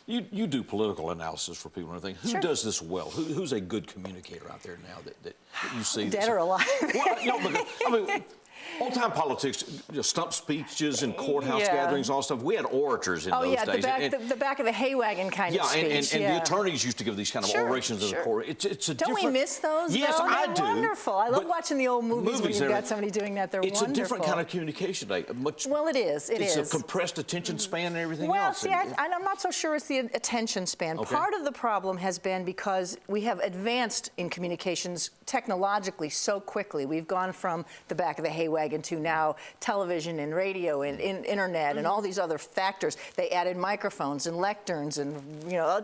You do political analysis for people and everything. Who Sure. does this well? Who's a good communicator out there now that you see? Dead or alive? Well, because, I mean, old-time politics, stump speeches and courthouse gatherings, all stuff. We had orators in those days. The back of the hay wagon kind of speech. And the attorneys used to give these kind of orations in the court. It's a Don't different... we miss those? Yes, though? I They're do. Wonderful. I love watching the old movies when you've got somebody doing that. They're wonderful. It's a different kind of communication. Well, it is. It's a compressed attention span and everything else. Well, see, I'm not so sure it's the attention span. Okay. Part of the problem has been because we have advanced in communications technologically so quickly. We've gone from the back of the hay wagon to now television and radio and internet and all these other factors. They added microphones and lecterns and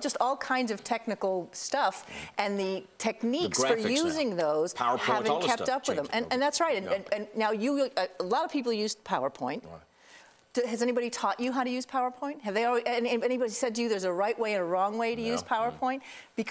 just all kinds of technical stuff, and the techniques for using those haven't kept up with them. And that's right. And now a lot of people use PowerPoint. Right. Has anybody taught you how to use PowerPoint? Have they always, anybody said to you there's a right way and a wrong way to use PowerPoint?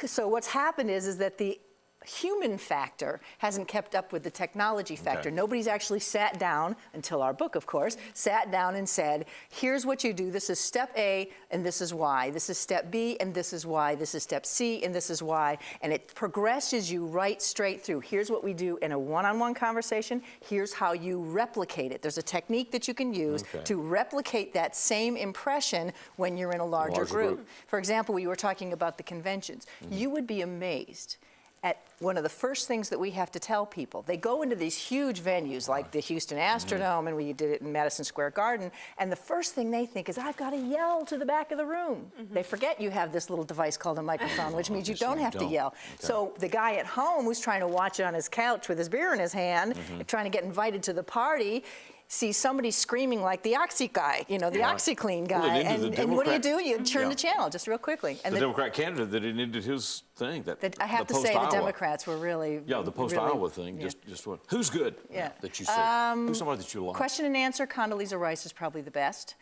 So what's happened is that the human factor hasn't kept up with the technology factor. Nobody's actually sat down, until our book, of course, sat down and said, here's what you do. This is step A, and this is why. This is step B, and this is why. This is step C, and this is why. And it progresses you right straight through. Here's what we do in a one-on-one conversation. Here's how you replicate it. There's a technique that you can use to replicate that same impression when you're in a larger group. For example, we were talking about the conventions. You would be amazed at one of the first things that we have to tell people. They go into these huge venues like the Houston Astrodome, and we did it in Madison Square Garden, and the first thing they think is, I've got to yell to the back of the room. They forget you have this little device called a microphone, which means you don't have to yell. So the guy at home who's trying to watch it on his couch with his beer in his hand, trying to get invited to the party, see somebody screaming like the Oxy guy, the OxyClean guy, and what do? You turn the channel just real quickly. And the Democrat candidate that ended his thing. I have to say the Democrats were really... Yeah, the post-Iowa thing, just what... Who's good that you see? Who's somebody that you like? Question and answer, Condoleezza Rice is probably the best.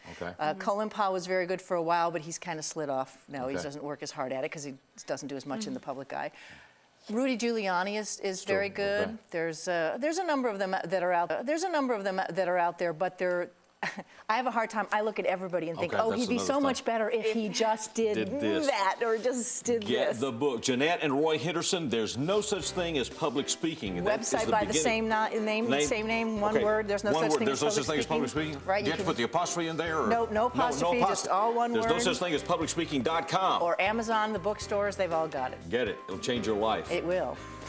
Colin Powell was very good for a while, but he's kind of slid off. No, he doesn't work as hard at it because he doesn't do as much in the public eye. Rudy Giuliani is very good. There's a number of them that are out. There's a number of them that are out there, but they're. I have a hard time. I look at everybody and think, oh, he'd be so much better if he just did that or just did this. Get the book. Jeanette and Roy Henderson, There's No Such Thing as Public Speaking. Website by the same name, one word. There's no such thing as public speaking. Right. Do you have to put the apostrophe in there? Or? No apostrophe, just all one word. There's no such thing as publicspeaking.com. Or Amazon, the bookstores, they've all got it. Get it. It'll change your life. It will.